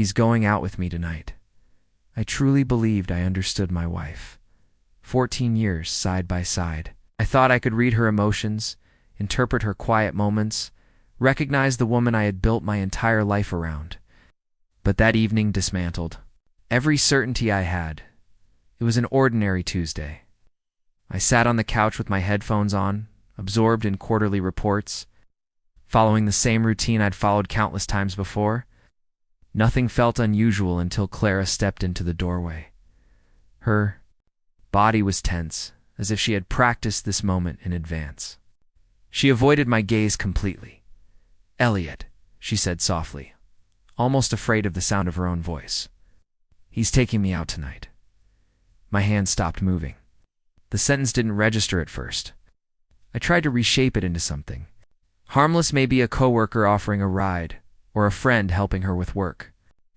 He's going out with me tonight. I truly believed I understood my wife. 14 years side by side. I thought I could read her emotions, interpret her quiet moments, recognize the woman I had built my entire life around. But that evening dismantled every certainty I had. It was an ordinary Tuesday. I sat on the couch with my headphones on, absorbed in quarterly reports, following the same routine I'd followed countless times before. Nothing felt unusual until Clara stepped into the doorway. Her body was tense, as if she had practiced this moment in advance. She avoided my gaze completely. "Elliot," she said softly, almost afraid of the sound of her own voice. "He's taking me out tonight." My hand stopped moving. The sentence didn't register at first. I tried to reshape it into something harmless, maybe a coworker offering a ride, or a friend helping her with work.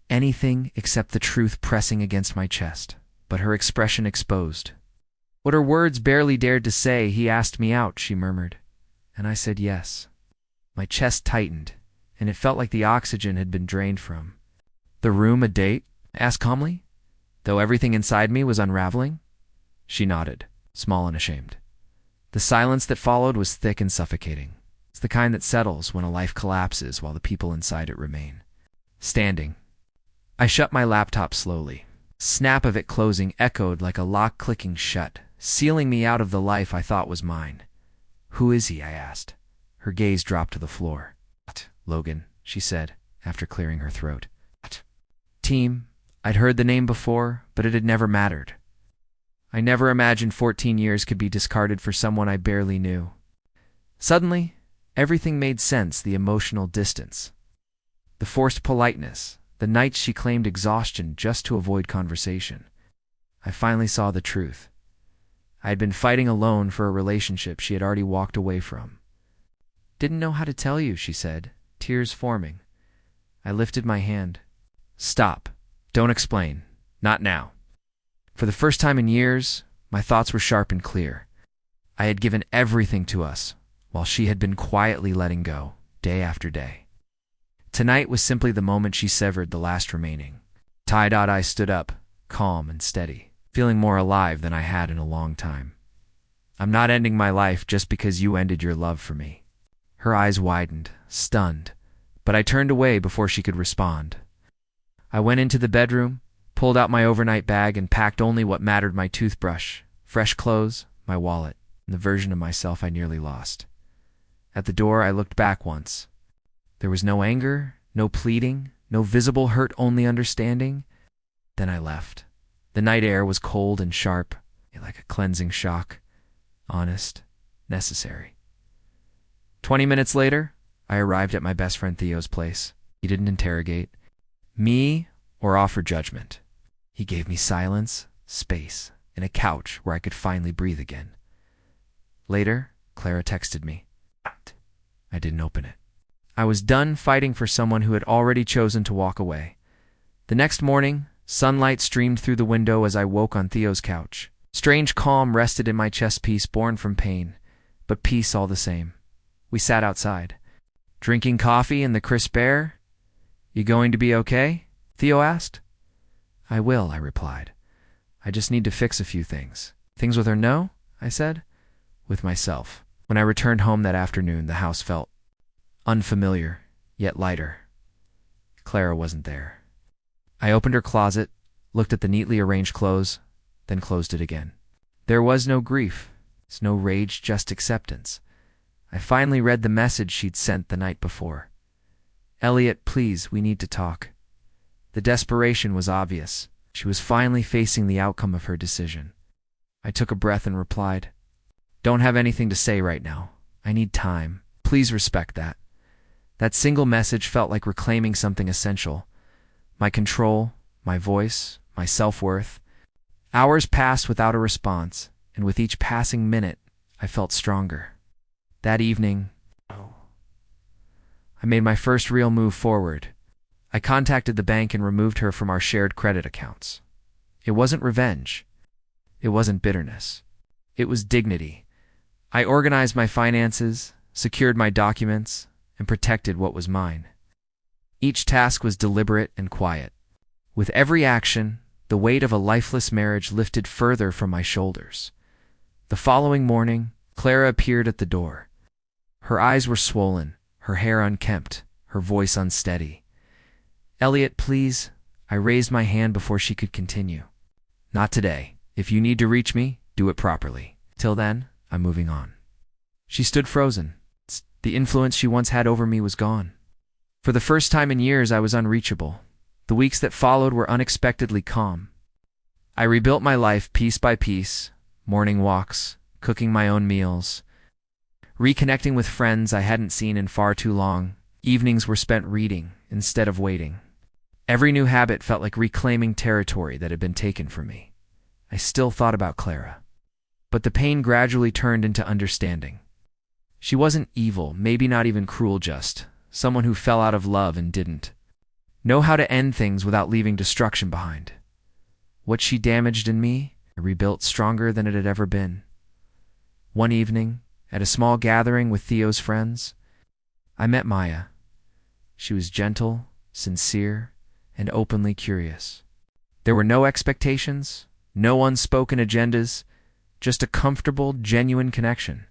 Anything except the truth pressing against my chest, but her expression exposed. What her words barely dared to say. "He asked me out," she murmured, and I said yes. My chest tightened, and it felt like the oxygen had been drained from. "The room a date?" I asked calmly, though everything inside me was unraveling. She nodded, small and ashamed. The silence that followed was thick and suffocating. It's the kind that settles when a life collapses while the people inside it remain. Standing, I shut my laptop slowly. Snap of it closing echoed like a lock clicking shut, sealing me out of the life I thought was mine. "Who is he?" I asked. Her gaze dropped to the floor. "Logan," she said, after clearing her throat. "Team." I'd heard the name before, but it had never mattered. I never imagined 14 years could be discarded for someone I barely knew. Suddenly, everything made sense. The emotional distance, the forced politeness, the nights she claimed exhaustion just to avoid conversation. I finally saw the truth. I had been fighting alone for a relationship she had already walked away from. "Didn't know how to tell you," she said, tears forming. I lifted my hand. "Stop. Don't explain. Not now." For the first time in years, my thoughts were sharp and clear. I had given everything to us, while she had been quietly letting go, day after day. Tonight was simply the moment she severed the last remaining. Tie-dot I stood up, calm and steady, feeling more alive than I had in a long time. "I'm not ending my life just because you ended your love for me." Her eyes widened, stunned, but I turned away before she could respond. I went into the bedroom, pulled out my overnight bag, and packed only what mattered: my toothbrush, fresh clothes, my wallet, and the version of myself I nearly lost. At the door, I looked back once. There was no anger, no pleading, no visible hurt, only understanding. Then I left. The night air was cold and sharp, like a cleansing shock. Honest, necessary. 20 minutes later, I arrived at my best friend Theo's place. He didn't interrogate me or offer judgment. He gave me silence, space, and a couch where I could finally breathe again. Later, Clara texted me. I didn't open it. I was done fighting for someone who had already chosen to walk away. The next morning, sunlight streamed through the window as I woke on Theo's couch. Strange calm rested in my chest piece, born from pain, but peace all the same. We sat outside, drinking coffee in the crisp air. "You going to be okay?" Theo asked. "I will," I replied. "I just need to fix a few things." "Things with her?" "No," I said. "With myself." When I returned home that afternoon, the house felt unfamiliar, yet lighter. Clara wasn't there. I opened her closet, looked at the neatly arranged clothes, then closed it again. There was no grief, no rage, just acceptance. I finally read the message she'd sent the night before. "Elliot, please, we need to talk." The desperation was obvious. She was finally facing the outcome of her decision. I took a breath and replied, "Don't have anything to say right now. I need time. Please respect that." That single message felt like reclaiming something essential. My control, my voice, my self-worth. Hours passed without a response, and with each passing minute, I felt stronger. That evening, I made my first real move forward. I contacted the bank and removed her from our shared credit accounts. It wasn't revenge. It wasn't bitterness. It was dignity. I organized my finances, secured my documents, and protected what was mine. Each task was deliberate and quiet. With every action, the weight of a lifeless marriage lifted further from my shoulders. The following morning, Clara appeared at the door. Her eyes were swollen, her hair unkempt, her voice unsteady. "Elliot, please." I raised my hand before she could continue. "Not today. If you need to reach me, do it properly. Till then, I'm moving on." She stood frozen. The influence she once had over me was gone. For the first time in years, I was unreachable. The weeks that followed were unexpectedly calm. I rebuilt my life piece by piece, morning walks, cooking my own meals, reconnecting with friends I hadn't seen in far too long. Evenings were spent reading instead of waiting. Every new habit felt like reclaiming territory that had been taken from me. I still thought about Clara, but the pain gradually turned into understanding. She wasn't evil, maybe not even cruel, just someone who fell out of love and didn't know how to end things without leaving destruction behind. What she damaged in me, I rebuilt stronger than it had ever been. One evening, at a small gathering with Theo's friends, I met Maya. She was gentle, sincere, and openly curious. There were no expectations, no unspoken agendas, just a comfortable, genuine connection.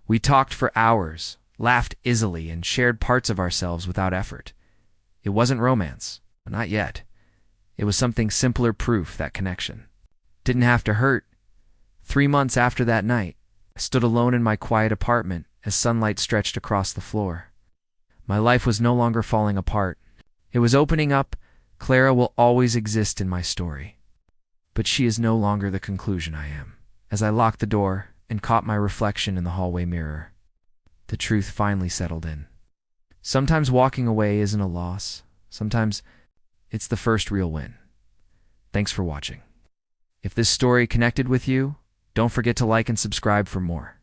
We talked for hours, laughed easily, and shared parts of ourselves without effort. It wasn't romance, not yet. It was something simpler, proof that connection didn't have to hurt. 3 months after that night, I stood alone in my quiet apartment as sunlight stretched across the floor. My life was no longer falling apart. It was opening up. Clara will always exist in my story, but she is no longer the conclusion I am. As I locked the door and caught my reflection in the hallway mirror, the truth finally settled in. Sometimes walking away isn't a loss. Sometimes it's the first real win. Thanks for watching. If this story connected with you, don't forget to like and subscribe for more.